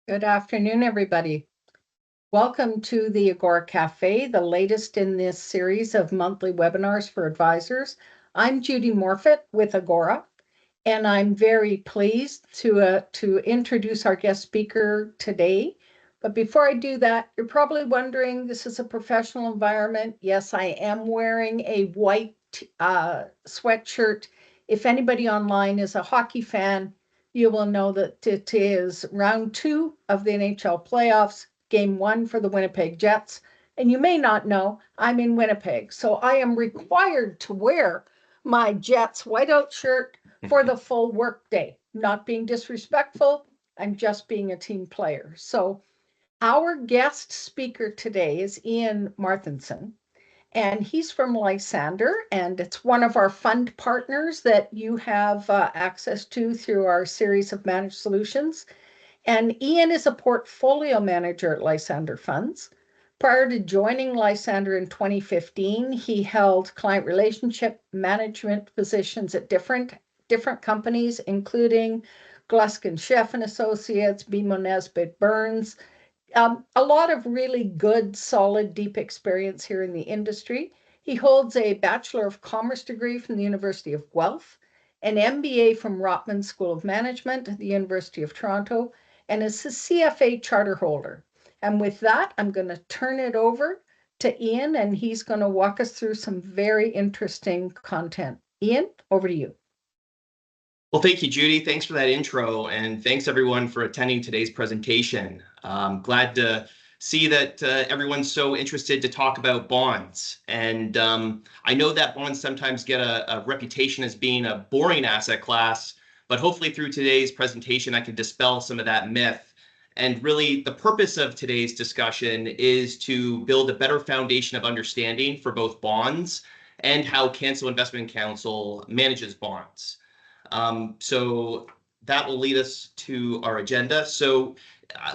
Good afternoon, everybody. Welcome to the Agora Café, the latest in this series of monthly webinars for advisors. I'm Judy Morfitt with Agora, and I'm very pleased to introduce our guest speaker today. But before I do that, you're probably wondering, this is a professional environment. Yes, I am wearing a white sweatshirt. If anybody online is a hockey fan, you will know that it is round 2 of the NHL playoffs, game 1 for the Winnipeg Jets. And you may not know, I'm in Winnipeg, so I am required to wear my Jets whiteout shirt for the full workday. Not being disrespectful, I'm just being a team player. So our guest speaker today is Ian Marthinsen, and he's from Lysander, and it's one of our fund partners that you have access to through our series of managed solutions. And Ian is a portfolio manager at Lysander Funds. Prior to joining Lysander in 2015, he held client relationship management positions at different companies, including Gluskin Sheff and Associates, BMO Nesbitt Burns. A lot of really good, solid, deep experience here in the industry. He holds a Bachelor of Commerce degree from the University of Guelph, an MBA from Rotman School of Management at the University of Toronto, and is a CFA charter holder. And with that, I'm going to turn it over to Ian, and he's going to walk us through some very interesting content. Ian, over to you. Well, thank you, Judy. Thanks for that intro, and thanks everyone for attending today's presentation. Glad to see that everyone's so interested to talk about bonds. And I know that bonds sometimes get a reputation as being a boring asset class, but hopefully through today's presentation, I can dispel some of that myth. And really, the purpose of today's discussion is to build a better foundation of understanding for both bonds and how Canso Investment Counsel manages bonds. So that will lead us to our agenda. So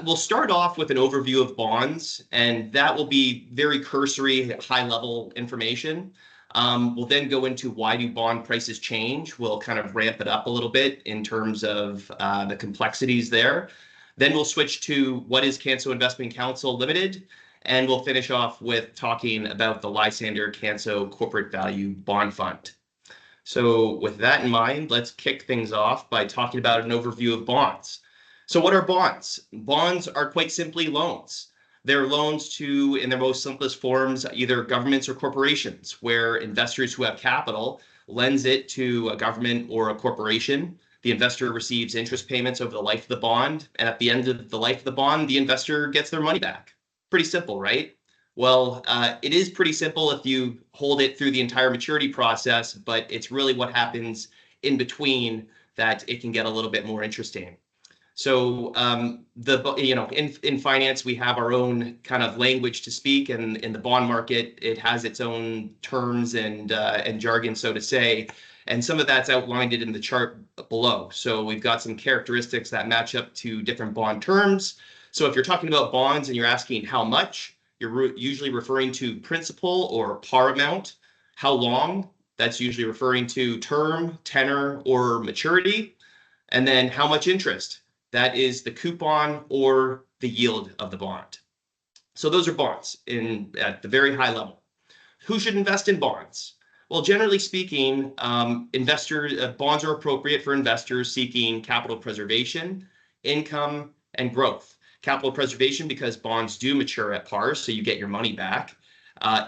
we'll start off with an overview of bonds, and that will be very cursory, high-level information. We'll then go into why do bond prices change. We'll kind of ramp it up a little bit in terms of the complexities there. Then we'll switch to what is Canso Investment Counsel Ltd, and we'll finish off with talking about the Lysander-Canso Corporate Value Bond Fund. So with that in mind, let's kick things off by talking about an overview of bonds. So what are bonds? Bonds are quite simply loans. They're loans to, in their most simplest forms, either governments or corporations, where investors who have capital lends it to a government or a corporation. The investor receives interest payments over the life of the bond, and at the end of the life of the bond, the investor gets their money back. Pretty simple, right? Well, it is pretty simple if you hold it through the entire maturity process, but it's really what happens in between that it can get a little bit more interesting. So in finance, we have our own kind of language to speak, and in the bond market, it has its own terms and jargon, so to say. And some of that's outlined in the chart below. So we've got some characteristics that match up to different bond terms. So if you're talking about bonds and you're asking how much, you're usually referring to principal or par amount. How long? That's usually referring to term, tenor, or maturity. And then how much interest? That is the coupon or the yield of the bond. So those are bonds at the very high level. Who should invest in bonds? Well, generally speaking, bonds are appropriate for investors seeking capital preservation, income, and growth. Capital preservation because bonds do mature at par, so you get your money back.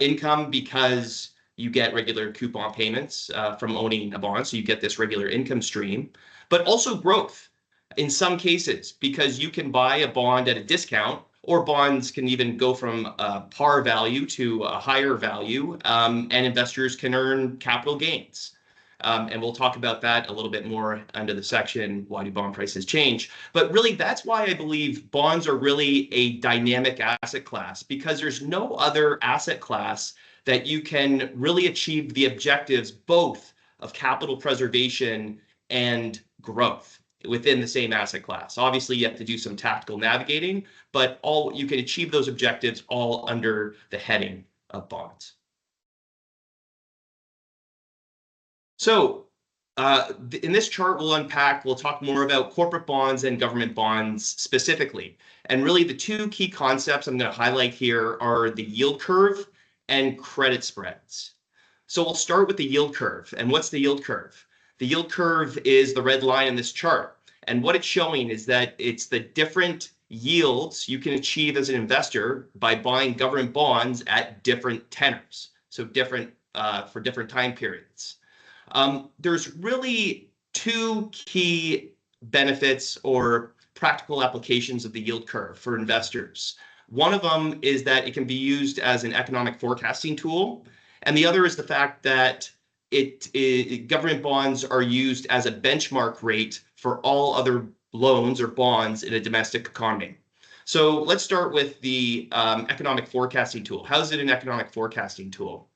Income because you get regular coupon payments from owning a bond, so you get this regular income stream. But also growth in some cases, because you can buy a bond at a discount, or bonds can even go from a par value to a higher value, and investors can earn capital gains. And we'll talk about that a little bit more under the section, why do bond prices change? But really, that's why I believe bonds are really a dynamic asset class, because there's no other asset class that you can really achieve the objectives both of capital preservation and growth within the same asset class. Obviously, you have to do some tactical navigating, but you can achieve those objectives all under the heading of bonds. So In this chart, we'll talk more about corporate bonds and government bonds specifically. And really the two key concepts I'm going to highlight here are the yield curve and credit spreads. So we'll start with the yield curve. And what's the yield curve? The yield curve is the red line in this chart. And what it's showing is that it's the different yields you can achieve as an investor by buying government bonds at different tenors. So different for different time periods. There's really two key benefits or practical applications of the yield curve for investors. One of them is that it can be used as an economic forecasting tool, and the other is the fact that government bonds are used as a benchmark rate for all other loans or bonds in a domestic economy. So let's start with the economic forecasting tool. How is it an economic forecasting tool?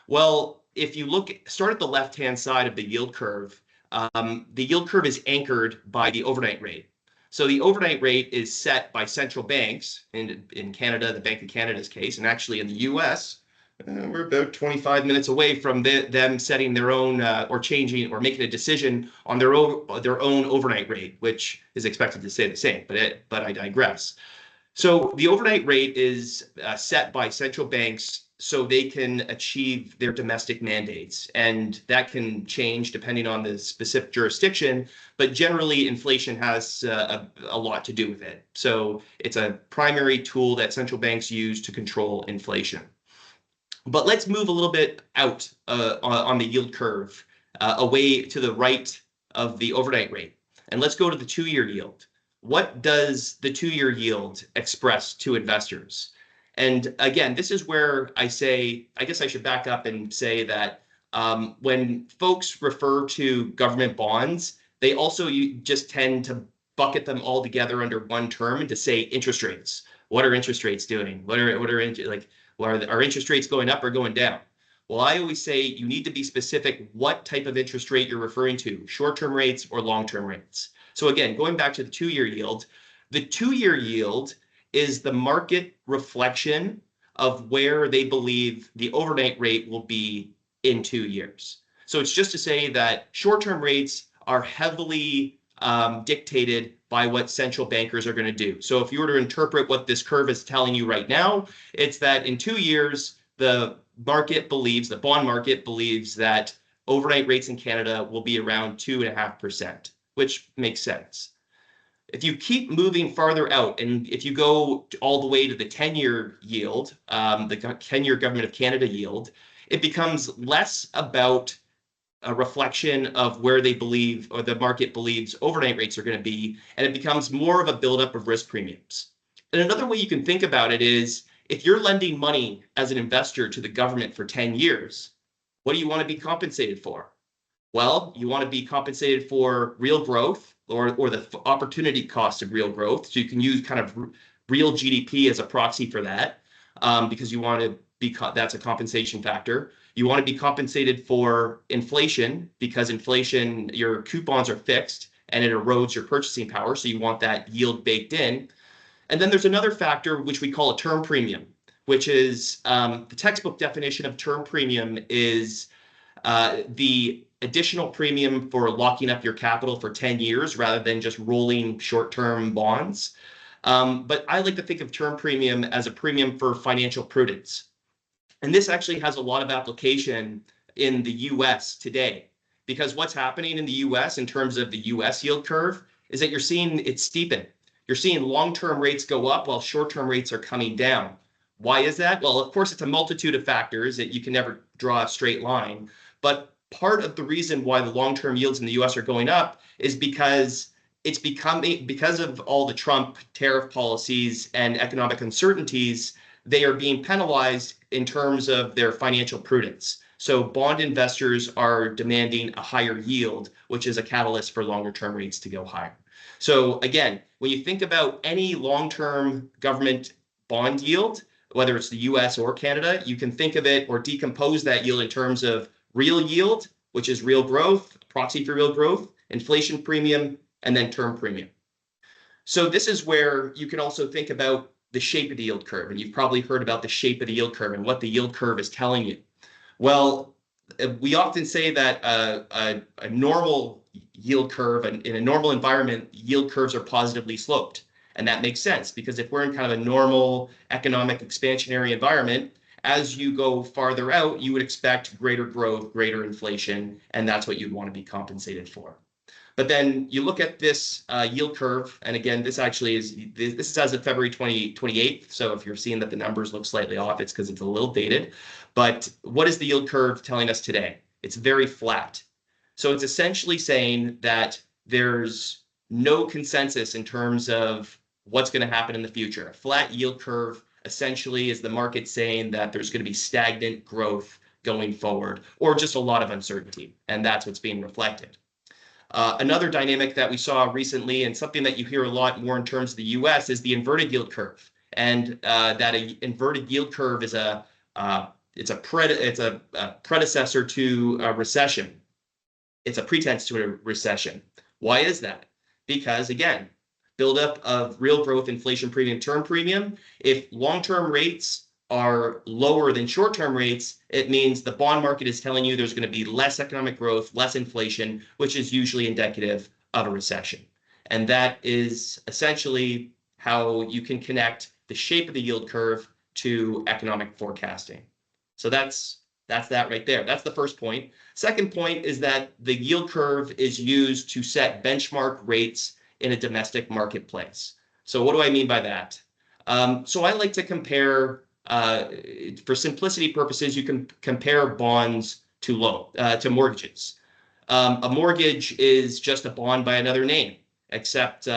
Well, if you start at the left-hand side of the yield curve is anchored by the overnight rate. So the overnight rate is set by central banks, in Canada, the Bank of Canada's case, and actually in the US, we're about 25 minutes away from them setting their own or changing or making a decision on their own overnight rate, which is expected to stay the same, but I digress. So the overnight rate is set by central banks so they can achieve their domestic mandates. And that can change depending on the specific jurisdiction, but generally inflation has a lot to do with it. So it's a primary tool that central banks use to control inflation. But let's move a little bit out on the yield curve, away to the right of the overnight rate. And let's go to the 2-year yield. What does the 2-year yield express to investors? And again, this is where I guess I should back up and say that when folks refer to government bonds, they also just tend to bucket them all together under one term and to say interest rates. What are interest rates doing? Are interest rates going up or going down? Well, I always say you need to be specific what type of interest rate you're referring to, short-term rates or long-term rates. So again, going back to the 2-year yield, the 2-year yield is the market reflection of where they believe the overnight rate will be in 2 years. So it's just to say that short-term rates are heavily dictated by what central bankers are going to do. So if you were to interpret what this curve is telling you right now, it's that in 2 years, the bond market believes that overnight rates in Canada will be around 2.5%, which makes sense. If you keep moving farther out, and if you go all the way to the 10-year yield, the 10-year Government of Canada yield, it becomes less about a reflection of where they believe or the market believes overnight rates are going to be, and it becomes more of a buildup of risk premiums. And another way you can think about it is if you're lending money as an investor to the government for 10 years, what do you want to be compensated for? Well, you want to be compensated for real growth or the opportunity cost of real growth. So you can use kind of real GDP as a proxy for that because you want to be, that's a compensation factor. You want to be compensated for inflation because inflation, your coupons are fixed and it erodes your purchasing power. So you want that yield baked in. And then there's another factor, which we call a term premium, which is the textbook definition of term premium is the additional premium for locking up your capital for 10 years rather than just rolling short-term bonds. But I like to think of term premium as a premium for financial prudence. And this actually has a lot of application in the US today, because what's happening in the US in terms of the US yield curve is that you're seeing it steepen. You're seeing long-term rates go up while short-term rates are coming down. Why is that? Well, of course, it's a multitude of factors that you can never draw a straight line. But part of the reason why the long-term yields in the US are going up is because because of all the Trump tariff policies and economic uncertainties, they are being penalized in terms of their financial prudence. So bond investors are demanding a higher yield, which is a catalyst for longer term rates to go higher. So again, when you think about any long-term government bond yield, whether it's the US or Canada, you can think of it or decompose that yield in terms of real yield, which is real growth, proxy for real growth, inflation premium, and then term premium. So this is where you can also think about the shape of the yield curve. And you've probably heard about the shape of the yield curve and what the yield curve is telling you. Well, we often say that a normal yield curve, in a normal environment, yield curves are positively sloped. And that makes sense because if we're in kind of a normal economic expansionary environment, as you go farther out, you would expect greater growth, greater inflation, and that's what you'd want to be compensated for. But then you look at this yield curve, and again, this actually is as of February 28th. So if you're seeing that the numbers look slightly off, it's because it's a little dated. But what is the yield curve telling us today? It's very flat. So it's essentially saying that there's no consensus in terms of what's going to happen in the future. A flat yield curve essentially is the market saying that there's going to be stagnant growth going forward, or just a lot of uncertainty, and that's what's being reflected. Another dynamic that we saw recently, and something that you hear a lot more in terms of the US, is the inverted yield curve. And that inverted yield curve is it's a predecessor to a recession. It's a pretense to a recession. Why is that? Because again, buildup of real growth, inflation premium, term premium. If long-term rates are lower than short-term rates, it means the bond market is telling you there's going to be less economic growth, less inflation, which is usually indicative of a recession. And that is essentially how you can connect the shape of the yield curve to economic forecasting. So that's that right there. That's the first point. Second point is that the yield curve is used to set benchmark rates in a domestic marketplace. So what do I mean by that? So I like to compare, for simplicity purposes, you can compare bonds to mortgages. A mortgage is just a bond by another name, except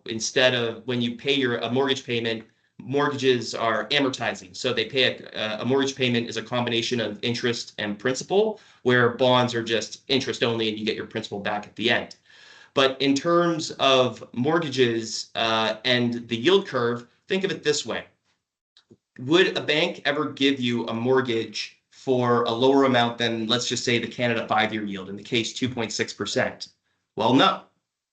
instead of when you pay a mortgage payment, mortgages are amortizing. So they pay a mortgage payment is a combination of interest and principal, where bonds are just interest only and you get your principal back at the end. But in terms of mortgages and the yield curve, think of it this way. Would a bank ever give you a mortgage for a lower amount than, let's just say, the Canada 5-year yield, in the case 2.6%? Well, no,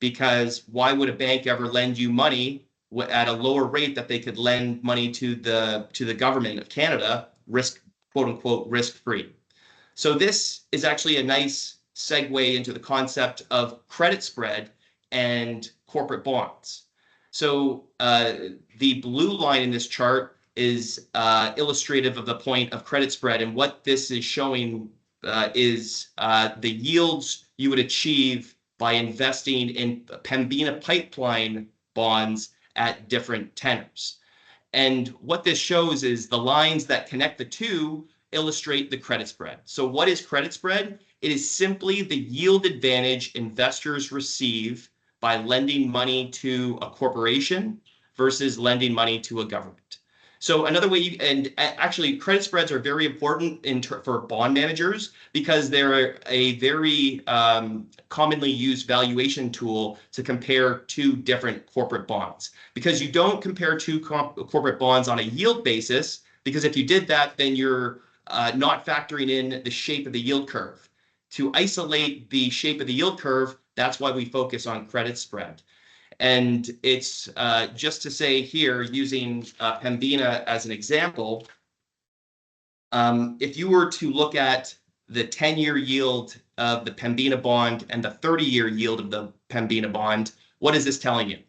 because why would a bank ever lend you money at a lower rate that they could lend money to the government of Canada, quote unquote, risk-free? So this is actually a nice segue into the concept of credit spread and corporate bonds. So the blue line in this chart is illustrative of the point of credit spread. And what this is showing is the yields you would achieve by investing in Pembina pipeline bonds at different tenors. And what this shows is the lines that connect the two illustrate the credit spread. So what is credit spread? It is simply the yield advantage investors receive by lending money to a corporation versus lending money to a government. So another way, and actually credit spreads are very important for bond managers because they're a very commonly used valuation tool to compare two different corporate bonds. Because you don't compare two corporate bonds on a yield basis, because if you did that, then you're not factoring in the shape of the yield curve. To isolate the shape of the yield curve, that's why we focus on credit spread. And it's just to say here, using Pembina as an example, if you were to look at the 10-year yield of the Pembina bond and the 30-year yield of the Pembina bond, what is this telling you?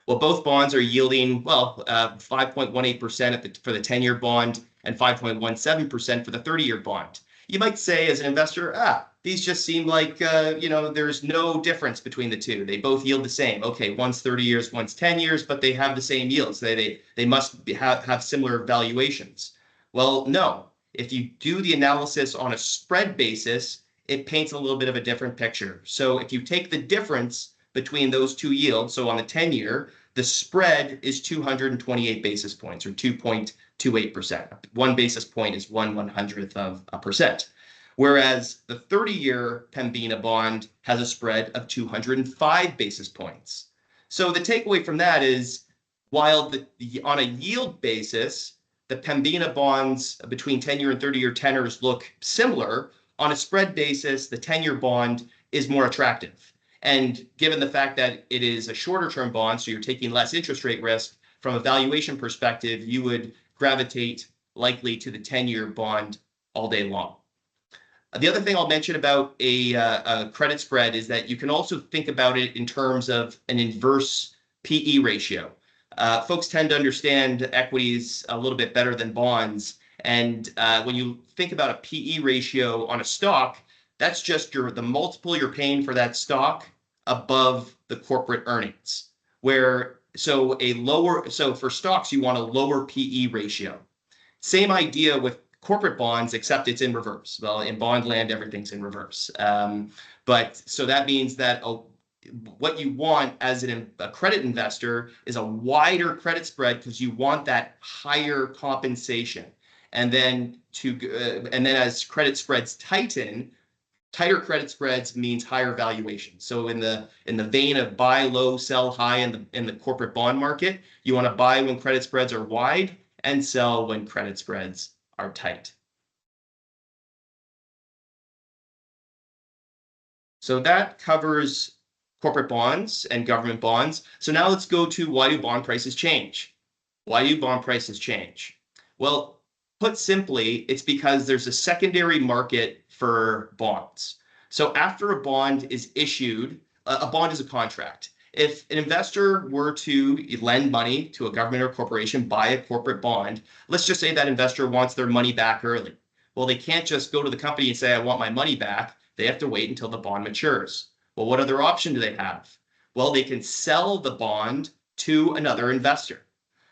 Well, both bonds are yielding, 5.18% for the 10-year bond and 5.17% for the 30-year bond. You might say as an investor, these just seem like, there's no difference between the two. They both yield the same. Okay, one's 30 years, one's 10 years, but they have the same yields. They must have similar valuations. Well, no. If you do the analysis on a spread basis, it paints a little bit of a different picture. So if you take the difference between those two yields, so on the 10-year, the spread is 228 basis points, or 2.28%. 1 basis point is 1/100th of a percent. Whereas the 30-year Pembina bond has a spread of 205 basis points. So the takeaway from that is, while on a yield basis, the Pembina bonds between 10-year and 30-year tenors look similar, on a spread basis, the 10-year bond is more attractive. And given the fact that it is a shorter term bond, so you're taking less interest rate risk, from a valuation perspective, you would gravitate likely to the 10-year bond all day long. The other thing I'll mention about a credit spread is that you can also think about it in terms of an inverse PE ratio. Folks tend to understand equities a little bit better than bonds. And when you think about a PE ratio on a stock, that's just the multiple you're paying for that stock above the corporate earnings. So for stocks, you want a lower PE ratio. Same idea with corporate bonds, except it's in reverse. Well, in bond land, everything's in reverse. But so that means that what you want as a credit investor is a wider credit spread because you want that higher compensation. And then as credit spreads tighten, tighter credit spreads means higher valuation. So in the vein of buy low, sell high in the corporate bond market, you want to buy when credit spreads are wide and sell when credit spreads are tight. So that covers corporate bonds and government bonds. So now let's go to, why do bond prices change? Why do bond prices change? Well, put simply, it's because there's a secondary market for bonds. So after a bond is issued, a bond is a contract. If an investor were to lend money to a government or corporation, buy a corporate bond, let's just say that investor wants their money back early. Well, they can't just go to the company and say, I want my money back. They have to wait until the bond matures. Well, what other option do they have? Well, they can sell the bond to another investor.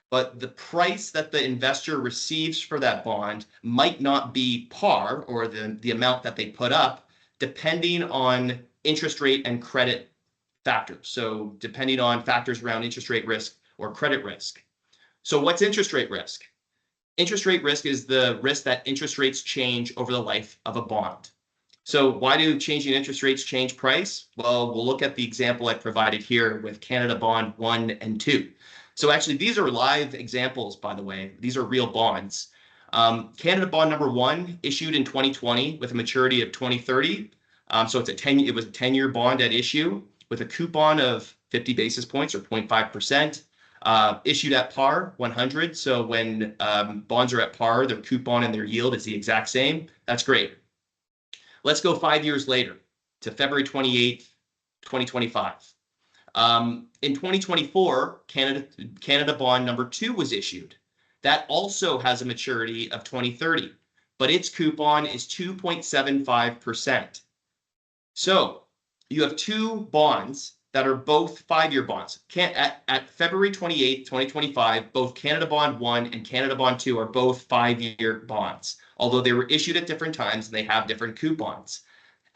But the price that the investor receives for that bond might not be par, or the amount that they put up, depending on interest rate and credit factors. So depending on factors around interest rate risk or credit risk. So what's interest rate risk? Interest rate risk is the risk that interest rates change over the life of a bond. So why do changing interest rates change price? Well, we'll look at the example I provided here with Canada Bond 1 and 2. So actually, these are live examples, by the way. These are real bonds. Canada Bond number 1 issued in 2020 with a maturity of 2030. So it was a 10-year bond at issue with a coupon of 50 basis points or 0.5%. Issued at par 100. So when bonds are at par, their coupon and their yield is the exact same. That's great. Let's go 5 years later to February 28th, 2025. In 2024, Canada Bond number 2 was issued. That also has a maturity of 2030, but its coupon is 2.75%. So you have two bonds that are both 5-year bonds. At February 28th, 2025, both Canada Bond 1 and Canada Bond 2 are both 5-year bonds, although they were issued at different times and they have different coupons.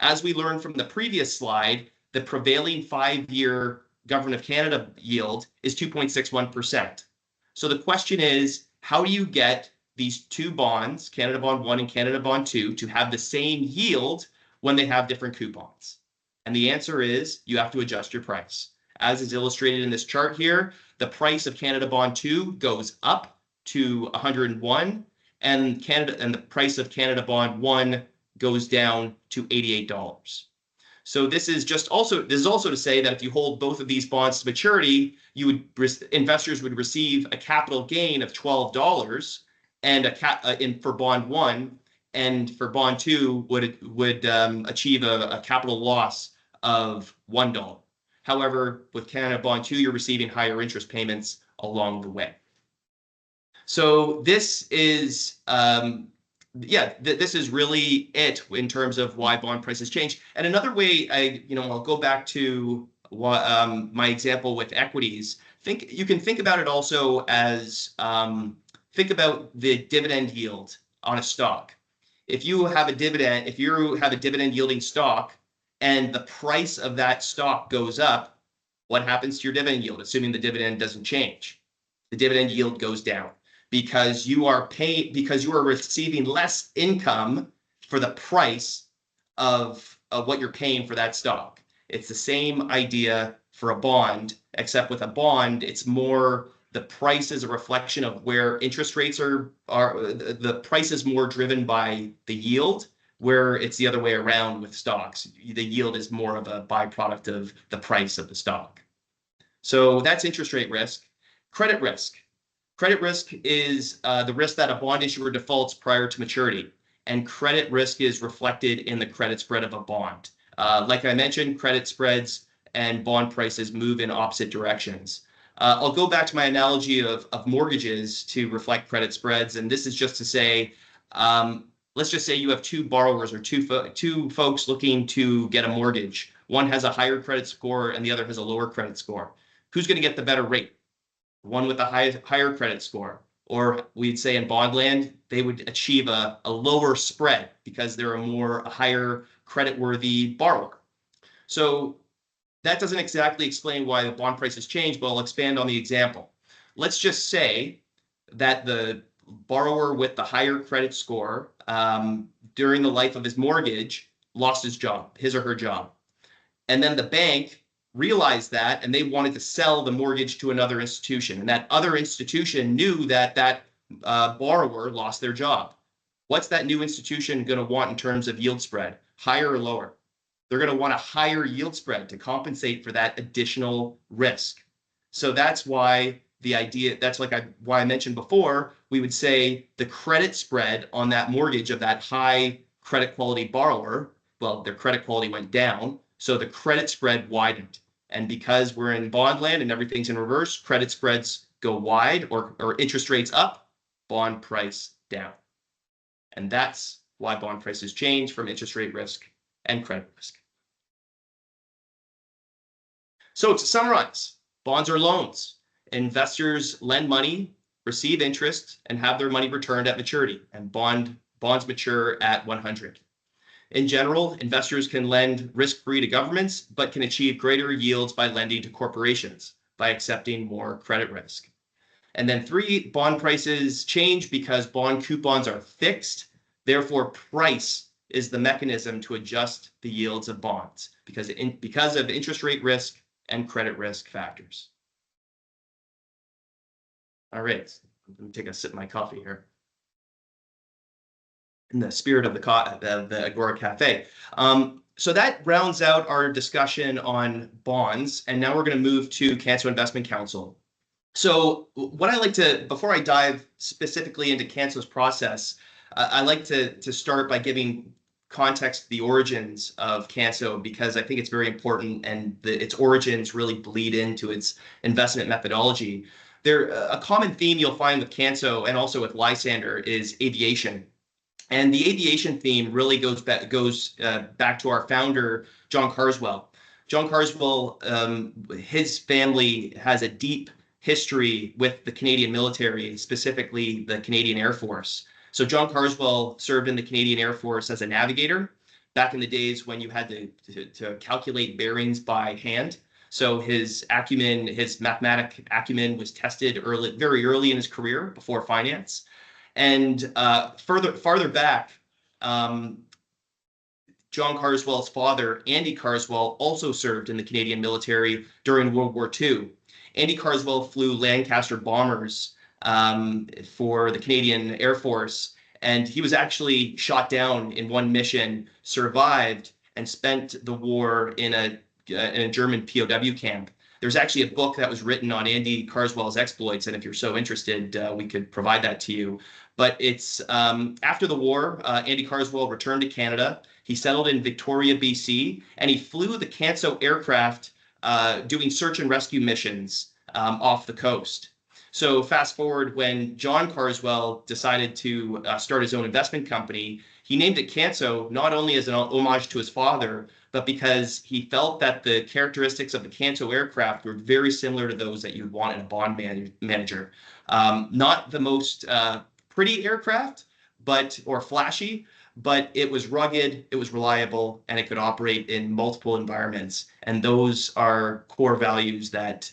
As we learned from the previous slide, the prevailing 5-year Government of Canada yield is 2.61%. So the question is, how do you get these two bonds, Canada Bond 1 and Canada Bond 2, to have the same yield when they have different coupons? And the answer is you have to adjust your price. As is illustrated in this chart here, the price of Canada Bond 2 goes up to 101, and the price of Canada Bond 1 goes down to $88. So this is also to say that if you hold both of these bonds to maturity, investors would receive a capital gain of $12 and for bond 1, and for bond 2 would achieve a capital loss of $1. However, with Canada Bond 2, you're receiving higher interest payments along the way. So this is this is really it in terms of why bond prices change. And another way, I'll go back to my example with equities. You can think about it also as think about the dividend yield on a stock. If you have a dividend yielding stock and the price of that stock goes up, what happens to your dividend yield? Assuming the dividend doesn't change, the dividend yield goes down, because you are receiving less income for the price of what you're paying for that stock. It's the same idea for a bond, except with a bond, it's more the price is a reflection of where interest rates are. The price is more driven by the yield, where it's the other way around with stocks. The yield is more of a byproduct of the price of the stock. So that's interest rate risk. Credit risk. Credit risk is the risk that a bond issuer defaults prior to maturity. and credit risk is reflected in the credit spread of a bond. Like I mentioned, credit spreads and bond prices move in opposite directions. I'll go back to my analogy of mortgages to reflect credit spreads, and this is just to say, let's just say you have two borrowers or two folks looking to get a mortgage. One has a higher credit score and the other has a lower credit score. Who's going to get the better rate? One with a higher credit score. Or we'd say in bond land, they would achieve a lower spread because they're a higher credit-worthy borrower. So that doesn't exactly explain why the bond prices change, but I'll expand on the example. Let's just say that the borrower with the higher credit score during the life of his mortgage lost his or her job. And then the bank realized that, and they wanted to sell the mortgage to another institution. And that other institution knew that borrower lost their job. What's that new institution going to want in terms of yield spread? Higher or lower? They're going to want a higher yield spread to compensate for that additional risk. So that's why why I mentioned before, we would say the credit spread on that mortgage of that high credit quality borrower, well, their credit quality went down, so the credit spread widened. And because we're in bond land and everything's in reverse, credit spreads go wide or interest rates up, bond price down. And that's why bond prices change from interest rate risk and credit risk. So to summarize, bonds are loans. Investors lend money, receive interest, and have their money returned at maturity, and bonds mature at 100. In general, investors can lend risk-free to governments, but can achieve greater yields by lending to corporations by accepting more credit risk. And then 3, bond prices change because bond coupons are fixed. Therefore, price is the mechanism to adjust the yields of bonds because of interest rate risk and credit risk factors. All right, let me take a sip of my coffee here. In the spirit of the Agora Café. So that rounds out our discussion on bonds, and now we're going to move to Canso Investment Counsel. So what I like to, before I dive specifically into Canso's process, I like to start by giving context to the origins of Canso, because I think it's very important, and its origins really bleed into its investment methodology. A common theme you'll find with Canso and also with Lysander is aviation. And the aviation theme really goes back to our founder, John Carswell. John Carswell, his family has a deep history with the Canadian military, specifically the Canadian Air Force. So John Carswell served in the Canadian Air Force as a navigator back in the days when you had to calculate bearings by hand. So his acumen, his mathematic acumen was tested very early in his career before finance. And farther back, John Carswell's father, Andy Carswell, also served in the Canadian military during World War II. Andy Carswell flew Lancaster bombers for the Canadian Air Force, and he was actually shot down in one mission, survived, and spent the war in a German POW camp. There's actually a book that was written on Andy Carswell's exploits, and if you're so interested, we could provide that to you. But it's after the war, Andy Carswell returned to Canada. He settled in Victoria, BC, and he flew the Canso aircraft doing search and rescue missions off the coast. So fast forward, when John Carswell decided to start his own investment company, he named it Canso not only as an homage to his father, but because he felt that the characteristics of the Canso aircraft were very similar to those that you'd want in a bond manager. Not the most pretty aircraft, or flashy, but it was rugged, it was reliable, and it could operate in multiple environments. And those are core values that,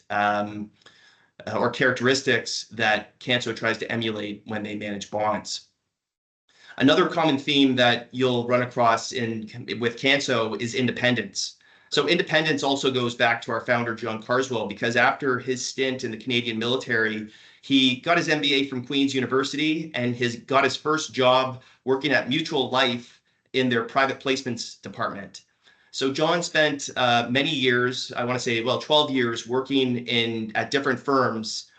or characteristics that Canso tries to emulate when they manage bonds. Another common theme that you'll run across with Canso is independence. So independence also goes back to our founder, John Carswell, because after his stint in the Canadian military, he got his MBA from Queen's University and got his first job working at Mutual Life in their private placements department. So John spent many years, I want to say, 12 years working at different firms,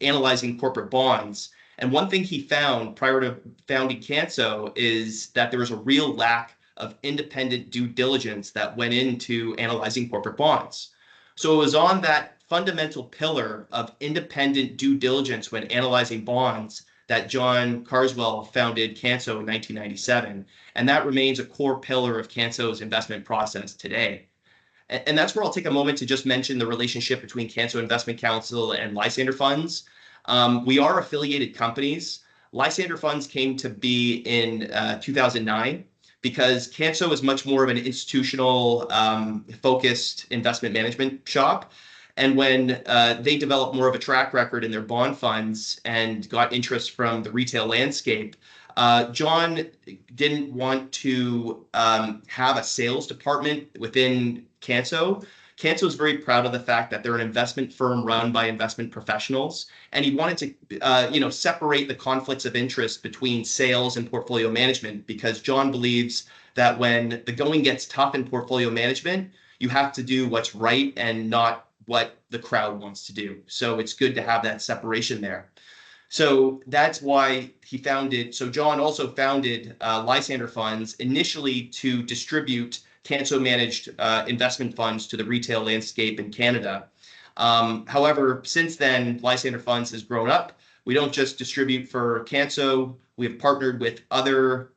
analyzing corporate bonds. And one thing he found prior to founding Canso is that there was a real lack of independent due diligence that went into analyzing corporate bonds. So it was on that fundamental pillar of independent due diligence when analyzing bonds that John Carswell founded Canso in 1997. And that remains a core pillar of Canso's investment process today. And that's where I'll take a moment to just mention the relationship between Canso Investment Counsel and Lysander Funds. We are affiliated companies. Lysander Funds came to be in 2009 because Canso is much more of an institutional focused investment management shop. And when they developed more of a track record in their bond funds and got interest from the retail landscape, John didn't want to have a sales department within Canso. Canso is very proud of the fact that they're an investment firm run by investment professionals, and he wanted to, separate the conflicts of interest between sales and portfolio management, because John believes that when the going gets tough in portfolio management, you have to do what's right and not what the crowd wants to do. So it's good to have that separation there. So that's why he founded. So John also founded Lysander Funds initially to distribute Canso managed investment funds to the retail landscape in Canada. However, since then, Lysander Funds has grown up. We don't just distribute for Canso. We have partnered with other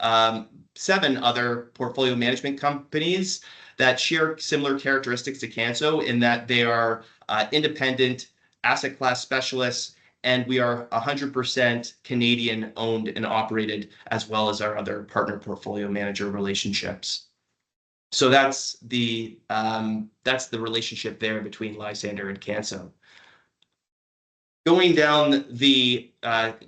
7 other portfolio management companies that share similar characteristics to Canso in that they are independent asset class specialists, and we are 100% Canadian owned and operated, as well as our other partner portfolio manager relationships. So that's the relationship there between Lysander and Canso. Going down the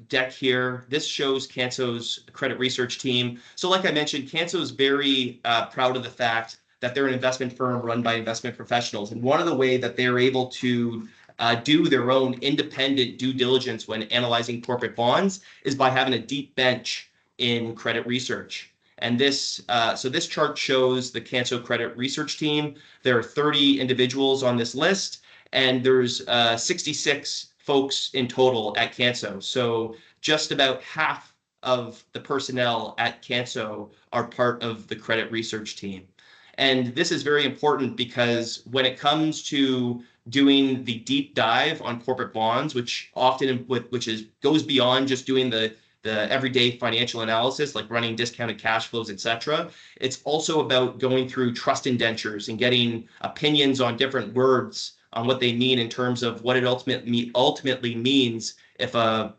deck here, this shows Canso's credit research team. So like I mentioned, Canso is very proud of the fact that they're an investment firm run by investment professionals. And one of the ways that they're able to do their own independent due diligence when analyzing corporate bonds is by having a deep bench in credit research. And this chart shows the Canso credit research team. There are 30 individuals on this list, and there's 66 folks in total at Canso. So just about half of the personnel at Canso are part of the credit research team. And this is very important because when it comes to doing the deep dive on corporate bonds, which often goes beyond just doing the everyday financial analysis, like running discounted cash flows, etc. It's also about going through trust indentures and getting opinions on different words on what they mean in terms of what it ultimately means if a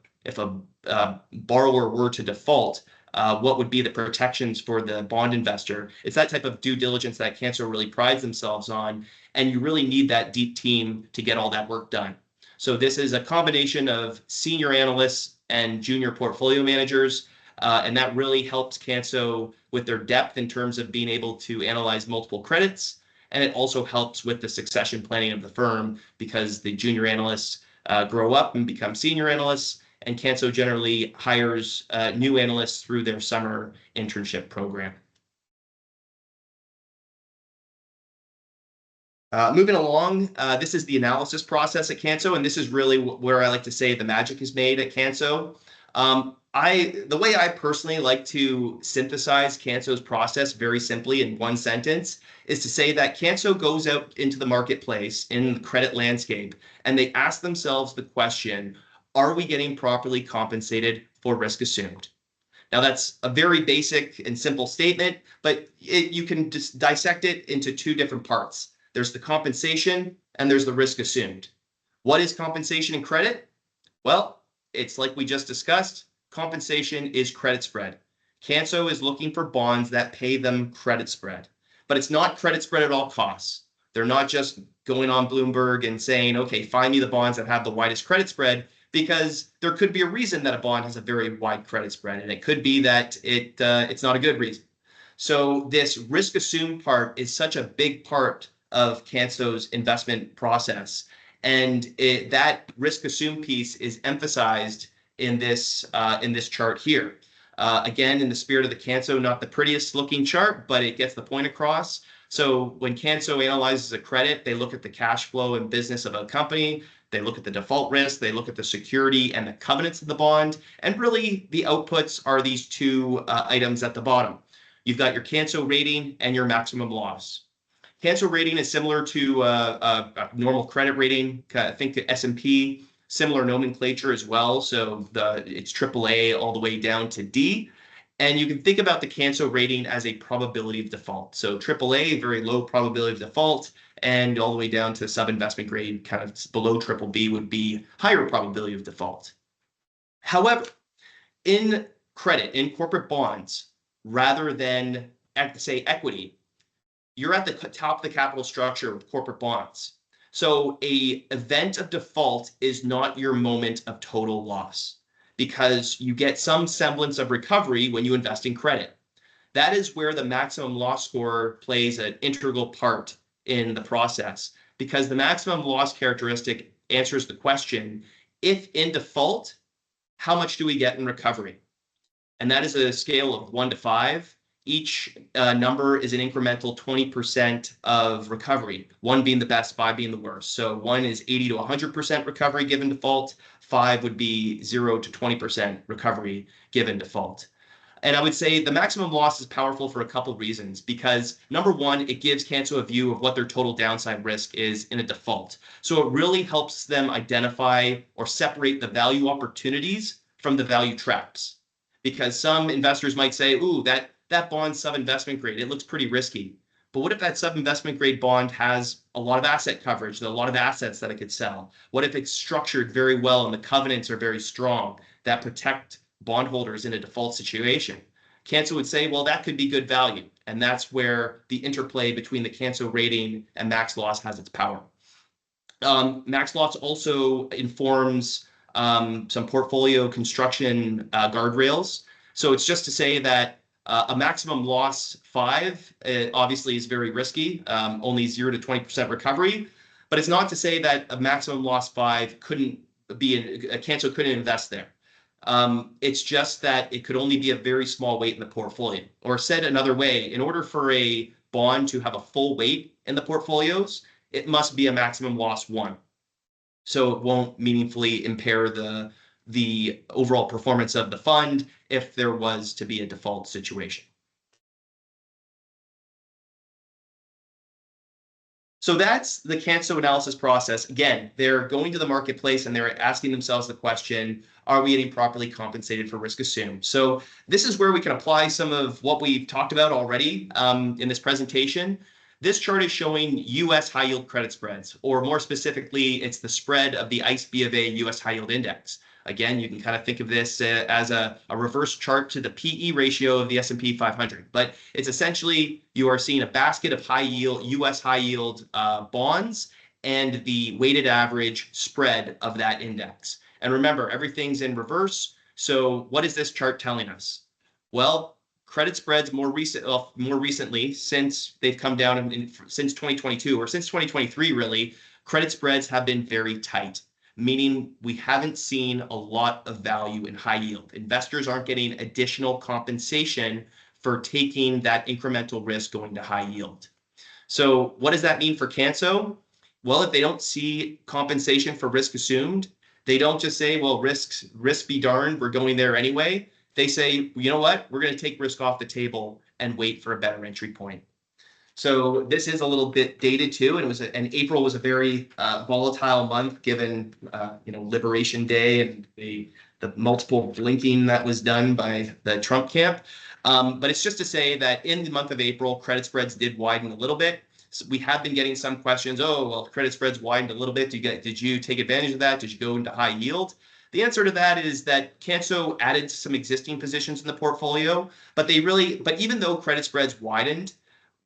borrower were to default. What would be the protections for the bond investor? It's that type of due diligence that Canso really prides themselves on, and you really need that deep team to get all that work done. So this is a combination of senior analysts and junior portfolio managers, and that really helps Canso with their depth in terms of being able to analyze multiple credits, and it also helps with the succession planning of the firm because the junior analysts grow up and become senior analysts, and Canso generally hires new analysts through their summer internship program. Moving along, this is the analysis process at Canso, and this is really where I like to say the magic is made at Canso. The way I personally like to synthesize Canso's process very simply in one sentence is to say that Canso goes out into the marketplace in the credit landscape, and they ask themselves the question, are we getting properly compensated for risk assumed? Now, that's a very basic and simple statement, but you can just dissect it into 2 different parts. There's the compensation and there's the risk assumed. What is compensation and credit? Well, it's like we just discussed. Compensation is credit spread. Canso is looking for bonds that pay them credit spread, but it's not credit spread at all costs. They're not just going on Bloomberg and saying, okay, find me the bonds that have the widest credit spread, because there could be a reason that a bond has a very wide credit spread, and it could be that it's not a good reason. So this risk assumed part is such a big part of Canso's investment process, and that risk assumed piece is emphasized in this chart here. Again, in the spirit of the Canso, not the prettiest looking chart, but it gets the point across. So when Canso analyzes a credit, they look at the cash flow and business of a company. They look at the default risk, they look at the security and the covenants of the bond, and really the outputs are these two items at the bottom. You've got your Canso rating and your maximum loss. Canso rating is similar to a normal credit rating. I think the S&P, similar nomenclature as well. So it's AAA all the way down to D. And you can think about the Canso rating as a probability of default. So AAA, very low probability of default, and all the way down to sub-investment grade, kind of below BBB would be higher probability of default. However, in credit, in corporate bonds, rather than, say, equity, you're at the top of the capital structure with corporate bonds. So a event of default is not your moment of total loss, because you get some semblance of recovery when you invest in credit. That is where the maximum loss score plays an integral part in the process, because the maximum loss characteristic answers the question, if in default, how much do we get in recovery? And that is a scale of 1 to 5. Each number is an incremental 20% of recovery, 1 being the best, 5 being the worst. So 1 is 80 to 100% recovery given default. 5 would be 0 to 20% recovery given default. And I would say the maximum loss is powerful for a couple of reasons, because number one, it gives Canso a view of what their total downside risk is in a default. So it really helps them identify or separate the value opportunities from the value traps. Because some investors might say, ooh, that bond's sub-investment grade, it looks pretty risky. But what if that sub-investment grade bond has a lot of asset coverage, a lot of assets that it could sell? What if it's structured very well and the covenants are very strong that protect bondholders in a default situation? Canso would say, well, that could be good value. And that's where the interplay between the Canso rating and max loss has its power. Max loss also informs some portfolio construction guardrails. So it's just to say that a maximum loss 5 obviously is very risky, only 0 to 20% recovery. But it's not to say that a maximum loss 5 couldn't be, Canso couldn't invest there. It's just that it could only be a very small weight in the portfolio. Or said another way, in order for a bond to have a full weight in the portfolios, it must be a maximum loss 1. So it won't meaningfully impair the overall performance of the fund if there was to be a default situation. So that's the Canso analysis process. Again, they're going to the marketplace and they're asking themselves the question, are we getting properly compensated for risk assumed? So this is where we can apply some of what we've talked about already in this presentation. This chart is showing U.S. high yield credit spreads, or more specifically, it's the spread of the ICE B of A U.S. high yield index. Again, you can kind of think of this as a reverse chart to the PE ratio of the S&P 500. But it's essentially, you are seeing a basket of high yield, U.S. high yield bonds and the weighted average spread of that index. And remember, everything's in reverse. So what is this chart telling us? Well, credit spreads more recently, since they've come down since 2022 or since 2023, really, credit spreads have been very tight, meaning we haven't seen a lot of value in high yield. Investors aren't getting additional compensation for taking that incremental risk going to high yield. So what does that mean for Canso? Well, if they don't see compensation for risk assumed, they don't just say, well, risk be darned, we're going there anyway. They say, you know what, we're going to take risk off the table and wait for a better entry point. So this is a little bit dated too, and April was a very volatile month given Liberation Day and the multiple blinking that was done by the Trump camp. But it's just to say that in the month of April, credit spreads did widen a little bit. So we have been getting some questions. Oh, well, credit spreads widened a little bit. Did you take advantage of that? Did you go into high yield? The answer to that is that Canso added some existing positions in the portfolio, but even though credit spreads widened,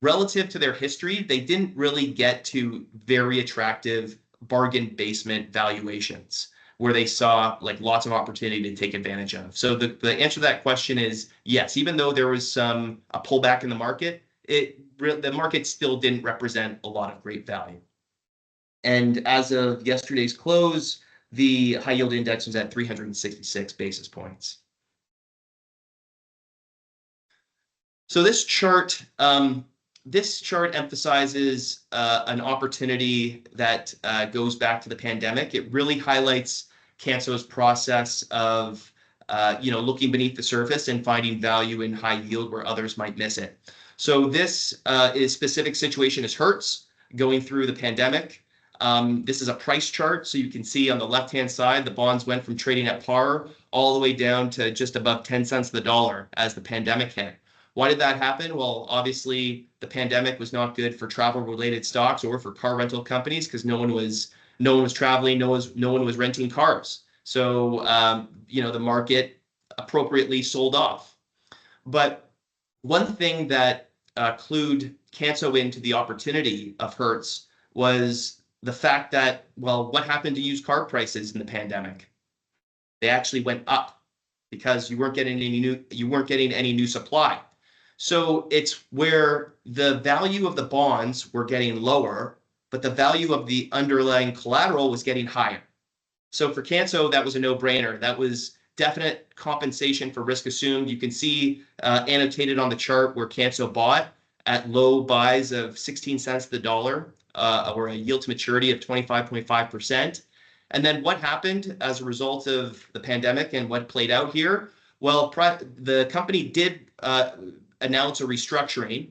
relative to their history, they didn't really get to very attractive bargain basement valuations where they saw like lots of opportunity to take advantage of. So the answer to that question is yes, even though there was a pullback in the market, the market still didn't represent a lot of great value. And as of yesterday's close, the high yield index was at 366 basis points. So this chart this chart emphasizes an opportunity that goes back to the pandemic. It really highlights Canso's process of looking beneath the surface and finding value in high yield where others might miss it. So this is specific situation is Hertz going through the pandemic. This is a price chart, so you can see on the left-hand side, the bonds went from trading at par all the way down to just above 10 cents the dollar as the pandemic hit. Why did that happen? Well, obviously, the pandemic was not good for travel-related stocks or for car rental companies because no one was traveling, no one was renting cars. So the market appropriately sold off. But one thing that clued Canso into the opportunity of Hertz was the fact that, well, what happened to used car prices in the pandemic? They actually went up because you weren't getting any new supply. So it's where the value of the bonds were getting lower, but the value of the underlying collateral was getting higher. So for Canso, that was a no-brainer. That was definite compensation for risk assumed. You can see annotated on the chart where Canso bought at low buys of 16 cents the dollar, or a yield to maturity of 25.5%. And then what happened as a result of the pandemic and what played out here? Well, the company did announce a restructuring.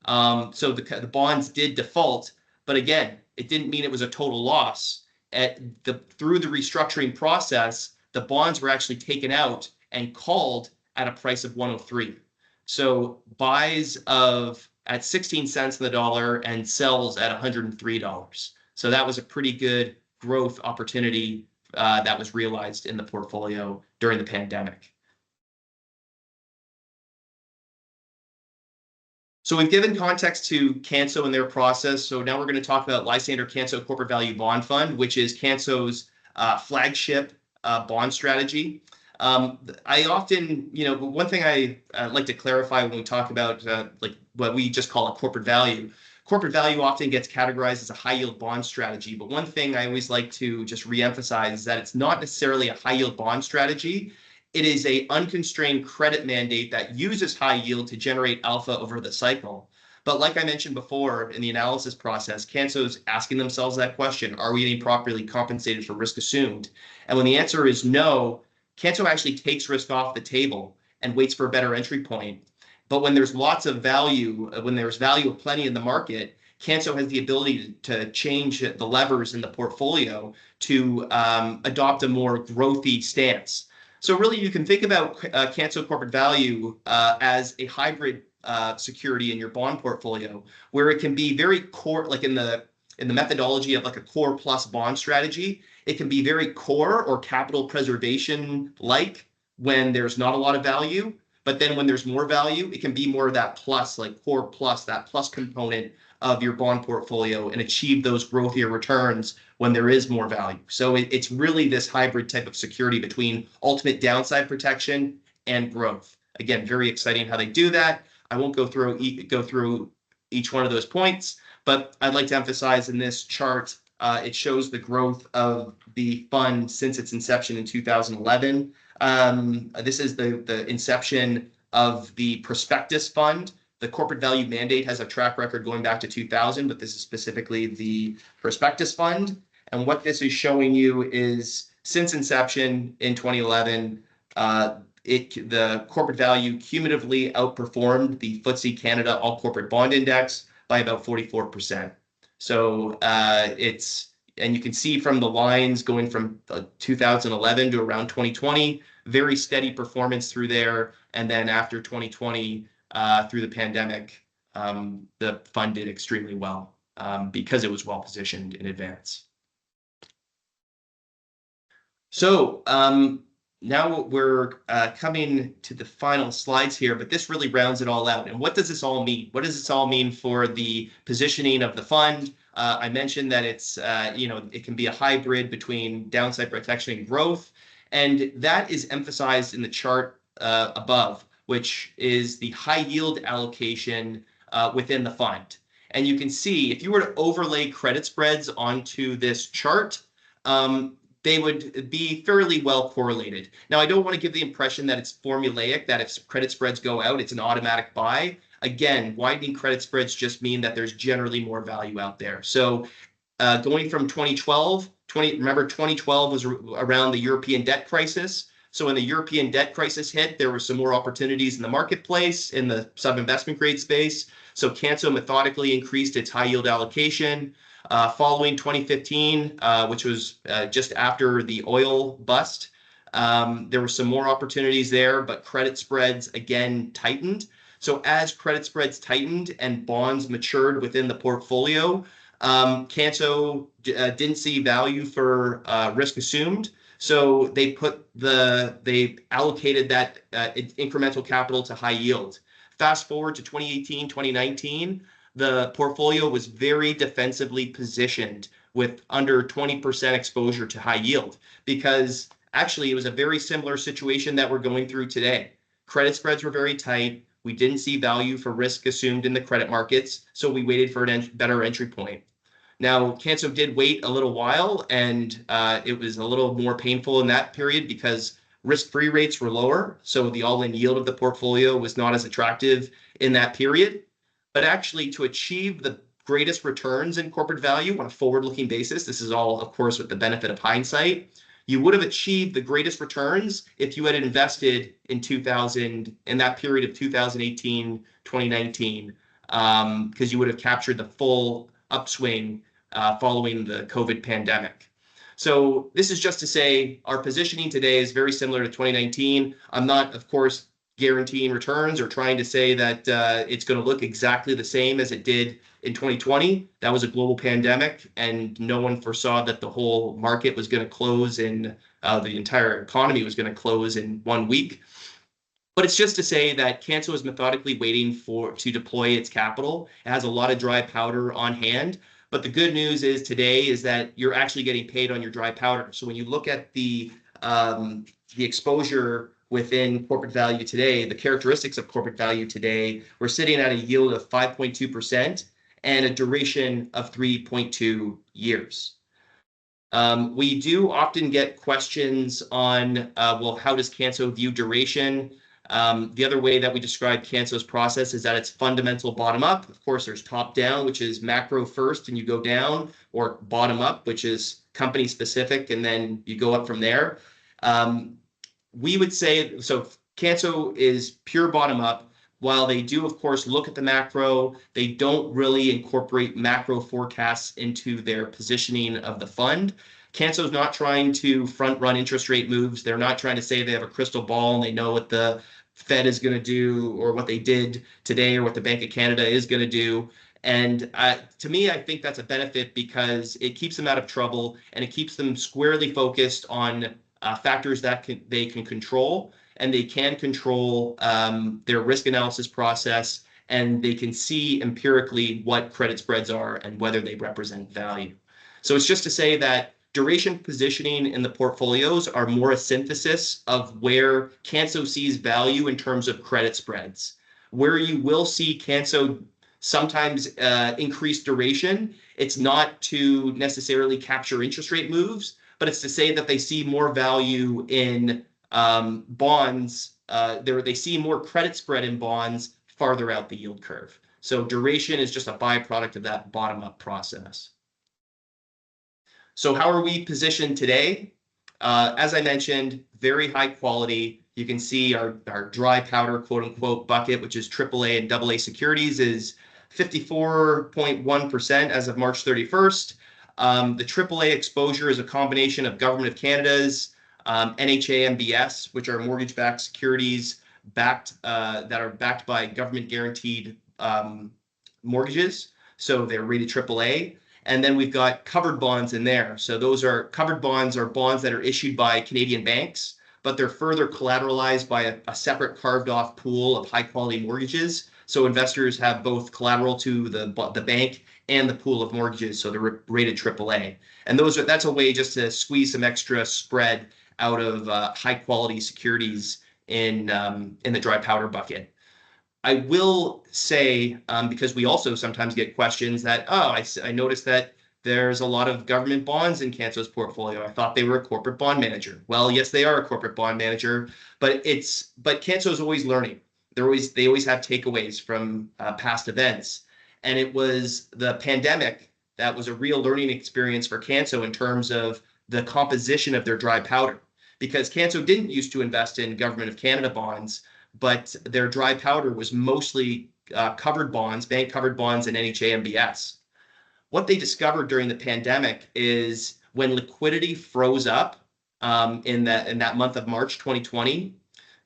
So the bonds did default, but again, it didn't mean it was a total loss. Through the restructuring process, the bonds were actually taken out and called at a price of 103. So buys at 16 cents on the dollar and sells at $103. So that was a pretty good growth opportunity that was realized in the portfolio during the pandemic. So we've given context to Canso and their process. So now we're going to talk about Lysander-Canso Corporate Value Bond Fund, which is Canso's flagship bond strategy. I often, one thing I like to clarify when we talk about like what we just call a corporate value. Corporate value often gets categorized as a high yield bond strategy, but one thing I always like to just reemphasize is that it's not necessarily a high yield bond strategy. It is an unconstrained credit mandate that uses high yield to generate alpha over the cycle. But like I mentioned before in the analysis process, Canso's asking themselves that question, are we getting properly compensated for risk assumed? And when the answer is no, Canso actually takes risk off the table and waits for a better entry point. But when there's lots of value, when there's value plenty in the market, Canso has the ability to change the levers in the portfolio to adopt a more growthy stance. So really, you can think about Canso Corporate Value as a hybrid security in your bond portfolio, where it can be very core, like in the methodology of like a core plus bond strategy. It can be very core or capital preservation like when there's not a lot of value, but then when there's more value, it can be more of that plus, like core plus, that plus component of your bond portfolio and achieve those growthier returns when there is more value. So it's really this hybrid type of security between ultimate downside protection and growth. Again, very exciting how they do that. I won't go through each one of those points, but I'd like to emphasize in this chart, it shows the growth of the fund since its inception in 2011. This is the inception of the prospectus fund. The corporate value mandate has a track record going back to 2000, but this is specifically the prospectus fund. And what this is showing you is since inception in 2011, the corporate value cumulatively outperformed the FTSE Canada All Corporate Bond Index by about 44%. So and you can see from the lines going from 2011 to around 2020, very steady performance through there. And then after 2020, through the pandemic, the fund did extremely well because it was well positioned in advance. So now we're coming to the final slides here, but this really rounds it all out. And what does this all mean? What does this all mean for the positioning of the fund? I mentioned that it's, it can be a hybrid between downside protection and growth. And that is emphasized in the chart above, which is the high yield allocation within the fund. And you can see if you were to overlay credit spreads onto this chart, they would be fairly well correlated. Now, I don't want to give the impression that it's formulaic, that if credit spreads go out, it's an automatic buy. Again, widening credit spreads just mean that there's generally more value out there. So going from 2012, remember 2012 was around the European debt crisis. So when the European debt crisis hit, there were some more opportunities in the marketplace in the sub-investment grade space. So Canso methodically increased its high yield allocation. Following 2015, which was just after the oil bust, there were some more opportunities there, but credit spreads again tightened. So as credit spreads tightened and bonds matured within the portfolio, Canso didn't see value for risk assumed. So they allocated that incremental capital to high yield. Fast forward to 2018, 2019, the portfolio was very defensively positioned with under 20% exposure to high yield, because actually it was a very similar situation that we're going through today. Credit spreads were very tight. We didn't see value for risk assumed in the credit markets, so we waited for a better entry point. Now, Canso did wait a little while, and it was a little more painful in that period because risk-free rates were lower, so the all-in yield of the portfolio was not as attractive in that period. But actually, to achieve the greatest returns in corporate value on a forward-looking basis, this is all, of course, with the benefit of hindsight, you would have achieved the greatest returns if you had invested in that period of 2018, 2019, because you would have captured the full upswing following the COVID pandemic. So this is just to say our positioning today is very similar to 2019. I'm not, of course, guaranteeing returns or trying to say that it's going to look exactly the same as it did in 2020. That was a global pandemic, and no one foresaw that the whole market was going to close in the entire economy was going to close in 1 week. But it's just to say that Canso is methodically waiting to deploy its capital. It has a lot of dry powder on hand. But the good news is today is that you're actually getting paid on your dry powder. So when you look at the exposure within corporate value today, the characteristics of corporate value today, we're sitting at a yield of 5.2% and a duration of 3.2 years. We do often get questions on, well, how does Canso view duration? The other way that we describe Canso's process is that it's fundamental bottom up. Of course, there's top down, which is macro first and you go down, or bottom up, which is company specific, and then you go up from there. We would say, so Canso is pure bottom up. While they do, of course, look at the macro, they don't really incorporate macro forecasts into their positioning of the fund. Canso's not trying to front run interest rate moves. They're not trying to say they have a crystal ball and they know what the Fed is going to do or what they did today or what the Bank of Canada is going to do. And to me, I think that's a benefit because it keeps them out of trouble and it keeps them squarely focused on factors that they can control, and they can control their risk analysis process, and they can see empirically what credit spreads are and whether they represent value. So it's just to say that duration positioning in the portfolios are more a synthesis of where Canso sees value in terms of credit spreads. Where you will see Canso sometimes increase duration, it's not to necessarily capture interest rate moves, but it's to say that they see more value in bonds. They see more credit spread in bonds farther out the yield curve. So duration is just a byproduct of that bottom-up process. So how are we positioned today? As I mentioned, very high quality. You can see our dry powder, quote unquote, bucket, which is AAA and AA securities, is 54.1% as of March 31st. The AAA exposure is a combination of Government of Canada's NHA MBS, which are mortgage-backed securities that are backed by government-guaranteed mortgages. So they're rated AAA. And then we've got covered bonds in there. So those are covered bonds are bonds that are issued by Canadian banks, but they're further collateralized by a separate carved off pool of high quality mortgages. So investors have both collateral to the bank and the pool of mortgages. So they're rated AAA. And that's a way just to squeeze some extra spread out of high quality securities in the dry powder bucket. I will say, because we also sometimes get questions that, I noticed that there's a lot of government bonds in Canso's portfolio. I thought they were a corporate bond manager. Well, yes, they are a corporate bond manager, but Canso is always learning. they always have takeaways from past events. And it was the pandemic that was a real learning experience for Canso in terms of the composition of their dry powder. Because Canso didn't used to invest in Government of Canada bonds, but their dry powder was mostly covered bonds, bank covered bonds, and NHA MBS. What they discovered during the pandemic is when liquidity froze up in that month of March 2020,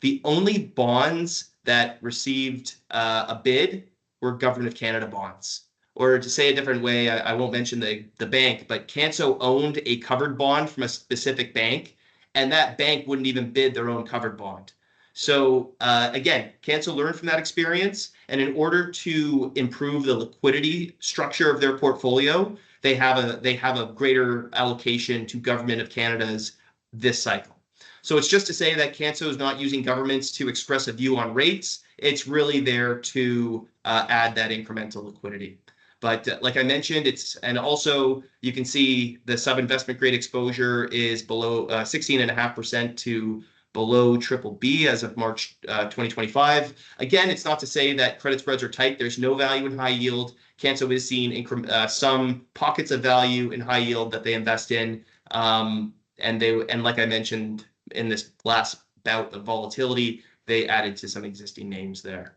the only bonds that received a bid were Government of Canada bonds. Or to say a different way, I won't mention the bank, but Canso owned a covered bond from a specific bank, and that bank wouldn't even bid their own covered bond. So again, Canso learned from that experience, and in order to improve the liquidity structure of their portfolio, they have a greater allocation to Government of Canada's this cycle. So it's just to say that Canso is not using governments to express a view on rates. It's really there to add that incremental liquidity. But like I mentioned, and also you can see the sub-investment grade exposure is below 16.5% to below BBB as of March 2025. Again, it's not to say that credit spreads are tight. There's no value in high yield. Canso is seeing some pockets of value in high yield that they invest in. And like I mentioned, in this last bout of volatility, they added to some existing names there.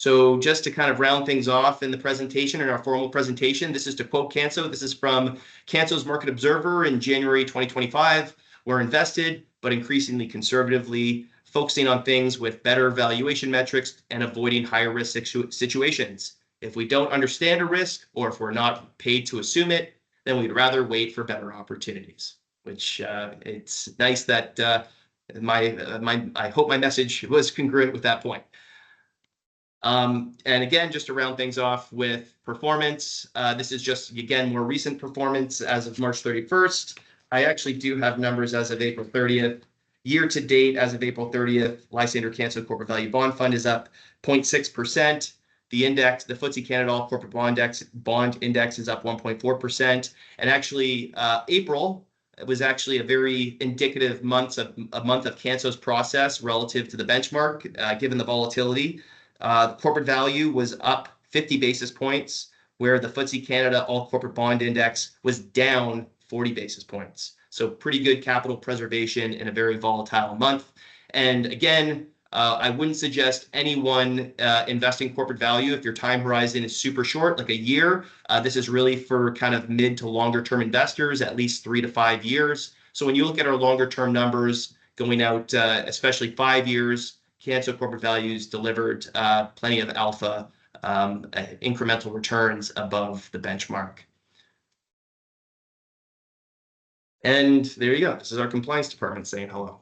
So just to kind of round things off in the presentation, in our formal presentation, this is to quote Canso. This is from Canso's Market Observer in January 2025. We're invested, but increasingly conservatively, focusing on things with better valuation metrics and avoiding higher risk situations. If we don't understand a risk, or if we're not paid to assume it, then we'd rather wait for better opportunities. Which it's nice that I hope my message was congruent with that point. And again, just to round things off with performance, this is just, again, more recent performance as of March 31st. I actually do have numbers as of April 30th. Year to date, as of April 30th, Lysander-Canso Corporate Value Bond Fund is up 0.6%. The index, the FTSE Canada All Corporate Bond Index is up 1.4%. And actually, April was actually a very indicative month of Canso's process relative to the benchmark, given the volatility. Corporate value was up 50 basis points, where the FTSE Canada All Corporate Bond Index was down 40 basis points. So pretty good capital preservation in a very volatile month. And again, I wouldn't suggest anyone investing corporate value if your time horizon is super short, like a year. This is really for kind of mid to longer term investors, at least 3 to 5 years. So when you look at our longer term numbers going out, especially 5 years, Canso Corporate Values delivered plenty of alpha, incremental returns above the benchmark. And there you go. This is our compliance department saying hello.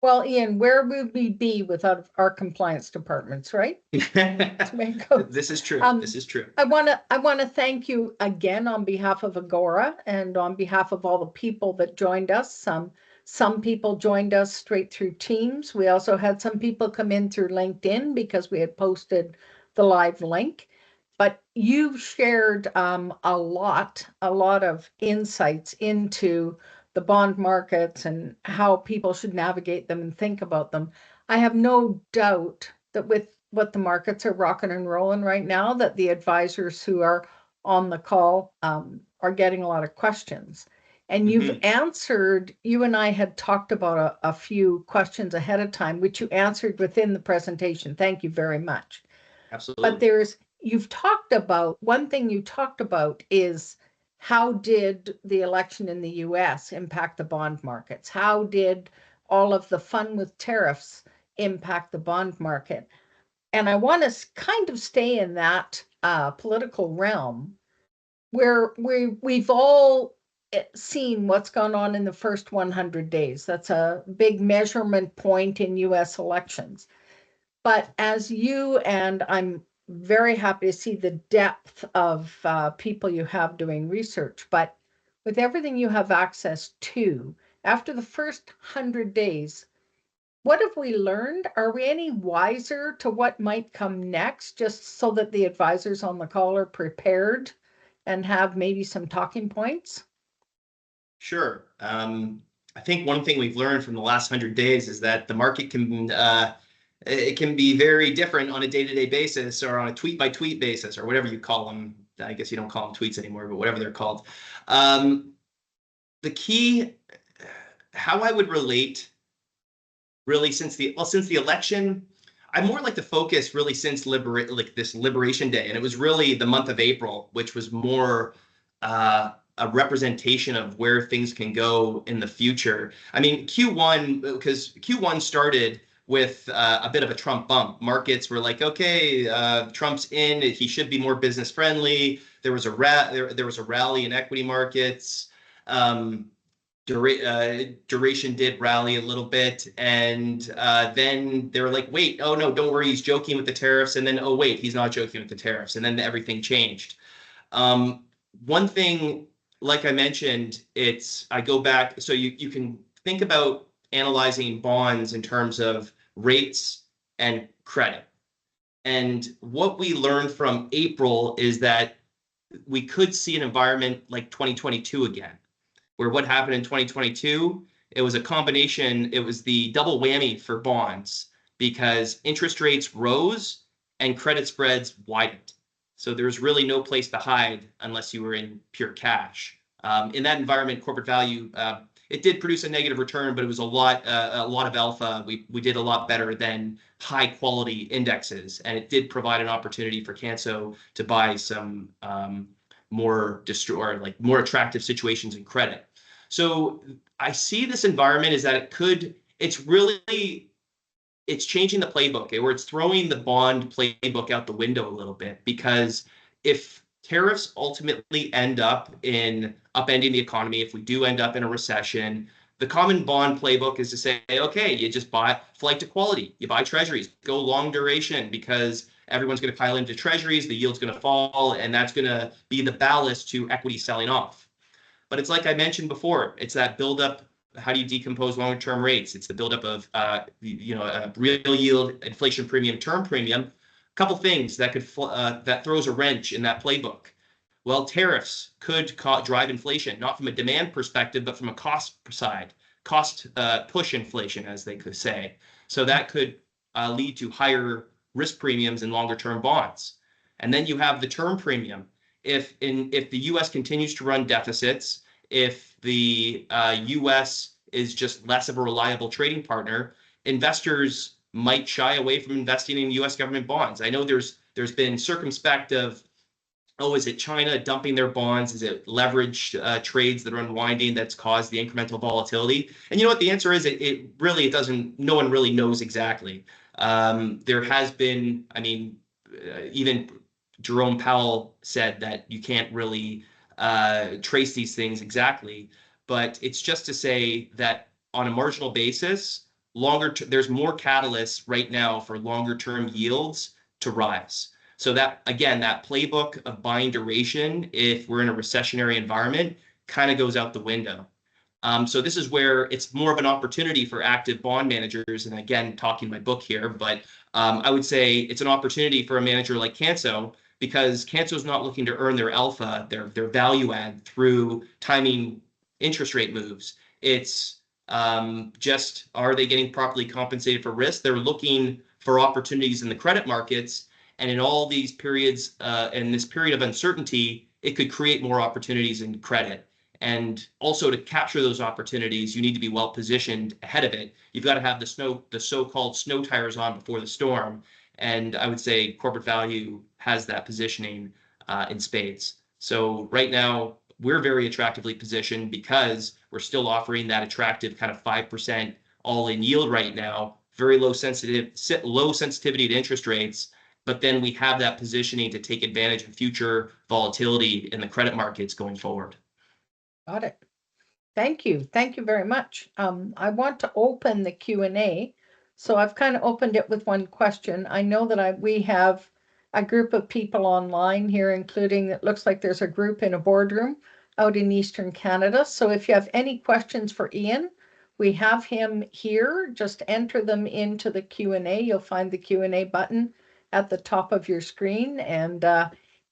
Well, Ian, where would we be without our compliance departments, right? This is true. This is true. I want to thank you again on behalf of Agora and on behalf of all the people that joined us. Some people joined us straight through Teams. We also had some people come in through LinkedIn because we had posted the live link. But you've shared a lot of insights into the bond markets and how people should navigate them and think about them. I have no doubt that with what the markets are rocking and rolling right now, that the advisors who are on the call are getting a lot of questions. And you've answered, you and I had talked about a few questions ahead of time, which you answered within the presentation. Thank you very much. Absolutely. But you've talked about, one thing you talked about is, how did the election in the US impact the bond markets? How did all of the fun with tariffs impact the bond market? And I want to kind of stay in that political realm where we've all seen what's gone on in the first 100 days. That's a big measurement point in US elections. But as you, and I'm very happy to see the depth of people you have doing research, but with everything you have access to, after the first 100 days, what have we learned? Are we any wiser to what might come next, just so that the advisors on the call are prepared and have maybe some talking points? Sure. I think one thing we've learned from the last 100 days is that the market can it can be very different on a day-to-day basis or on a tweet-by-tweet basis or whatever you call them. I guess you don't call them tweets anymore, but whatever they're called. The key, how I would relate, really, since the election, I more like to focus really since this Liberation Day, and it was really the month of April, which was more a representation of where things can go in the future. I mean, Q1, because Q1 started with a bit of a Trump bump. Markets were like, okay, Trump's in, he should be more business friendly. There was a rally in equity markets. Duration did rally a little bit, and then they were like, wait, oh no, don't worry, he's joking with the tariffs, and then, oh wait, he's not joking with the tariffs, and then everything changed. One thing, like I mentioned, I go back, so you can think about analyzing bonds in terms of rates and credit. And what we learned from April is that we could see an environment like 2022 again, where what happened in 2022, it was a combination, it was the double whammy for bonds because interest rates rose and credit spreads widened. So there's really no place to hide unless you were in pure cash. In that environment, corporate value, it did produce a negative return, but it was a lot of alpha. We did a lot better than high quality indexes, and it did provide an opportunity for Canso to buy some more attractive situations in credit. So I see this environment is that it's changing the playbook, where it's throwing the bond playbook out the window a little bit, because if tariffs ultimately end up in upending the economy, if we do end up in a recession, the common bond playbook is to say, okay, you just buy flight to quality, you buy treasuries, go long duration, because everyone's going to pile into treasuries, the yield's going to fall, and that's going to be the ballast to equity selling off. But it's like I mentioned before, it's that buildup. How do you decompose longer term rates? It's the buildup of a real yield, inflation premium, term premium. A couple things that that throws a wrench in that playbook. Well, tariffs could drive inflation, not from a demand perspective, but from a cost side, cost push inflation, as they could say. So that could lead to higher risk premiums in longer term bonds. And then you have the term premium. If the U.S. continues to run deficits, if the U.S. is just less of a reliable trading partner, investors might shy away from investing in U.S. government bonds. I know there's been circumspect of, oh, is it China dumping their bonds? Is it leveraged trades that are unwinding that's caused the incremental volatility? And you know what the answer is? It really doesn't. No one really knows exactly. There has been, I mean, even Jerome Powell said that you can't really trace these things exactly, but it's just to say that on a marginal basis, there's more catalysts right now for longer term yields to rise. So that, again, that playbook of buying duration, if we're in a recessionary environment, kind of goes out the window. So this is where it's more of an opportunity for active bond managers. And again, talking my book here, but I would say it's an opportunity for a manager like Canso, because Canso is not looking to earn their alpha, their value add through timing interest rate moves. It's just, are they getting properly compensated for risk? They're looking for opportunities in the credit markets. And in all these periods, in this period of uncertainty, it could create more opportunities in credit. And also, to capture those opportunities, you need to be well positioned ahead of it. You've got to have the so-called snow tires on before the storm. And I would say corporate value has that positioning in spades. So right now, we're very attractively positioned because we're still offering that attractive kind of 5% all-in yield right now, very low sensitivity to interest rates. But then we have that positioning to take advantage of future volatility in the credit markets going forward. Got it. Thank you. Thank you very much. I want to open the Q&A. So I've kind of opened it with one question. I know that we have a group of people online here, including, it looks like there's a group in a boardroom out in Eastern Canada. So if you have any questions for Ian, we have him here. Just enter them into the Q&A. You'll find the Q&A button at the top of your screen, and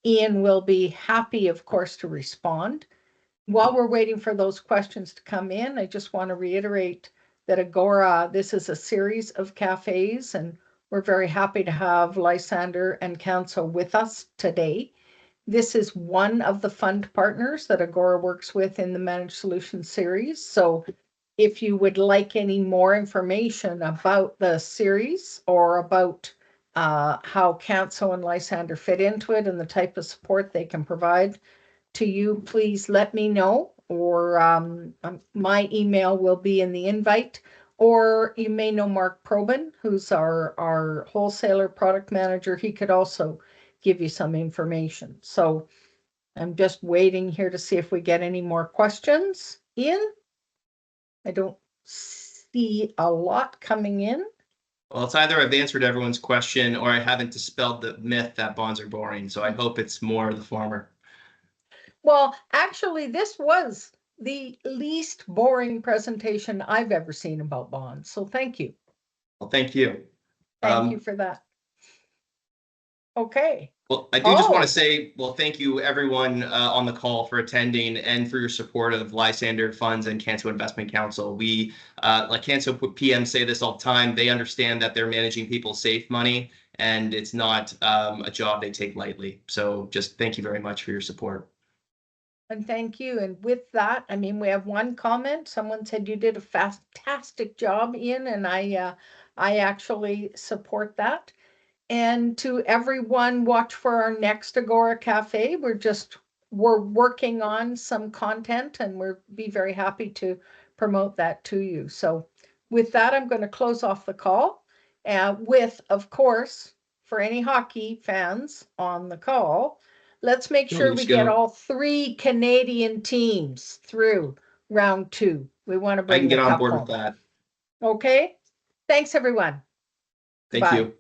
Ian will be happy, of course, to respond. while we're waiting for those questions to come in, I just want to reiterate that Agora, this is a series of cafes, and we're very happy to have Lysander and Canso with us today. This is one of the fund partners that Agora works with in the Managed Solutions series. So if you would like any more information about the series or about how Canso and Lysander fit into it and the type of support they can provide to you, please let me know, or my email will be in the invite, or you may know Mark Probin, who's our wholesaler product manager. He could also give you some information. So I'm just waiting here to see if we get any more questions in. I don't see a lot coming in. Well, it's either I've answered everyone's question or I haven't dispelled the myth that bonds are boring. So I hope it's more the former. Well, actually, this was the least boring presentation I've ever seen about bonds. So thank you. Well, thank you. Thank you for that. Okay. Well, I do just want to say, well, thank you everyone on the call for attending and for your support of Lysander Funds and Canso Investment Counsel. We, like Canso PMs say this all the time, they understand that they're managing people's safe money and it's not a job they take lightly. So just thank you very much for your support. And thank you. And with that, I mean, we have one comment. Someone said you did a fantastic job, Ian, and I actually support that. And to everyone, watch for our next Agora Cafe. We're working on some content, and we'll be very happy to promote that to you. So with that, I'm going to close off the call with, of course, for any hockey fans on the call, let's make sure we get all 3 Canadian teams through round 2. We want to bring I can get the on cup board home. with that. Okay. Thanks, everyone. Thank you.